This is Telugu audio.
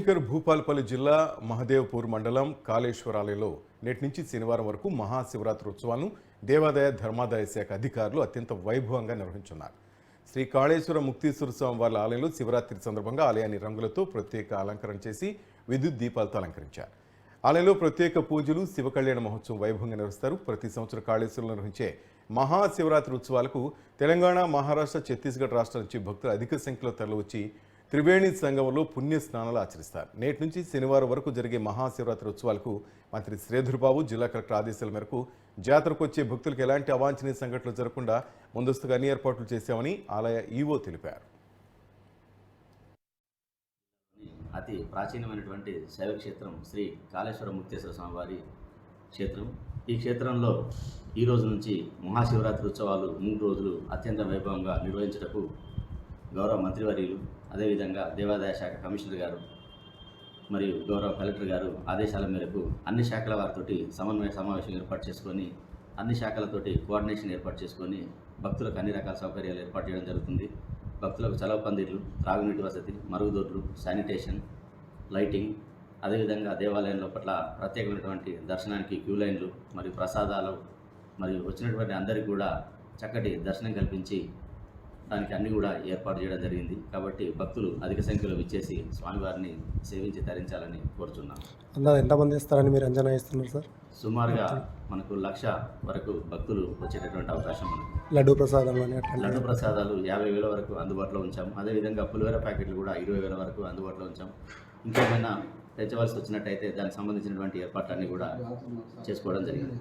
జయశంకర్ భూపాలపల్లి జిల్లా మహదేవ్పూర్ మండలం కాళేశ్వరాలయంలో నేటి నుంచి శనివారం వరకు మహాశివరాత్రి ఉత్సవాలను దేవాదాయ ధర్మాదాయ శాఖ అధికారులు అత్యంత వైభవంగా నిర్వహించున్నారు. శ్రీ కాళేశ్వర ముక్తీశ్వర స్వామి వారి ఆలయంలో శివరాత్రి సందర్భంగా ఆలయాన్ని రంగులతో ప్రత్యేక అలంకరణ చేసి విద్యుత్ దీపాలతో అలంకరించారు. ఆలయంలో ప్రత్యేక పూజలు, శివ కళ్యాణ మహోత్సవం వైభవంగా నిర్వహిస్తారు. ప్రతి సంవత్సరం కాళేశ్వరంలో నిర్వహించే మహాశివరాత్రి ఉత్సవాలకు తెలంగాణ, మహారాష్ట్ర, ఛత్తీస్గఢ్ రాష్ట్రాల నుంచి భక్తులు అధిక సంఖ్యలో తరలివచ్చి త్రివేణి సంగమంలో పుణ్య స్నానాలు ఆచరిస్తారు. నేటి నుంచి శనివారం వరకు జరిగే మహాశివరాత్రి ఉత్సవాలకు మంత్రి శ్రీధర్బాబు జిల్లా కలెక్టర్ ఆదేశాల మేరకు జాతరకు వచ్చే భక్తులకు ఎలాంటి అవాంఛనీయ సంఘటనలు జరగకుండా ముందస్తుగా అన్ని ఏర్పాట్లు చేశామని ఆలయ ఈవో తెలిపారు. అతి ప్రాచీనమైనటువంటి శైవ క్షేత్రం శ్రీ కాళేశ్వర ముక్తేశ్వర స్వామివారి క్షేత్రం. ఈ క్షేత్రంలో ఈ రోజు నుంచి మహాశివరాత్రి ఉత్సవాలు 3 రోజులు అత్యంత వైభవంగా నిర్వహించుటకు గౌరవ మంత్రివర్యులు, అదేవిధంగా దేవాదాయ శాఖ కమిషనర్ గారు మరియు గౌరవ కలెక్టర్ గారు ఆదేశాల మేరకు అన్ని శాఖల వారితోటి సమన్వయ సమావేశం ఏర్పాటు చేసుకొని అన్ని శాఖలతోటి కోఆర్డినేషన్ ఏర్పాటు చేసుకొని భక్తులకు అన్ని రకాల సౌకర్యాలు ఏర్పాటు చేయడం జరుగుతుంది. భక్తులకు చలవ పందిర్లు, త్రాగునీటి వసతి, మరుగుదొడ్లు, శానిటేషన్, లైటింగ్, అదేవిధంగా దేవాలయం లోపల ప్రత్యేకమైనటువంటి దర్శనానికి క్యూ లైన్లు మరియు ప్రసాదాలు మరియు వచ్చినటువంటి అందరికీ కూడా చక్కటి దర్శనం కల్పించి దానికి అన్ని కూడా ఏర్పాటు చేయడం జరిగింది. కాబట్టి భక్తులు అధిక సంఖ్యలో విచ్చేసి స్వామివారిని సేవించి తరించాలని కోరుచున్నాం. ఎంతమంది ఇస్తారని మీరు అంచనా ఇస్తున్నారు సార్? సుమారుగా మనకు 1,00,000 వరకు భక్తులు వచ్చేటటువంటి అవకాశం ఉంది. లడ్డు ప్రసాదాలు లడ్డు ప్రసాదాలు 50,000 వరకు అందుబాటులో ఉంచాం. అదేవిధంగా పులిహోర ప్యాకెట్లు కూడా 20,000 వరకు అందుబాటులో ఉంచాం. ఇంకేమైనా తెచ్చవలసి వచ్చినట్టయితే దానికి సంబంధించినటువంటి ఏర్పాట్లన్నీ కూడా చేసుకోవడం జరిగింది.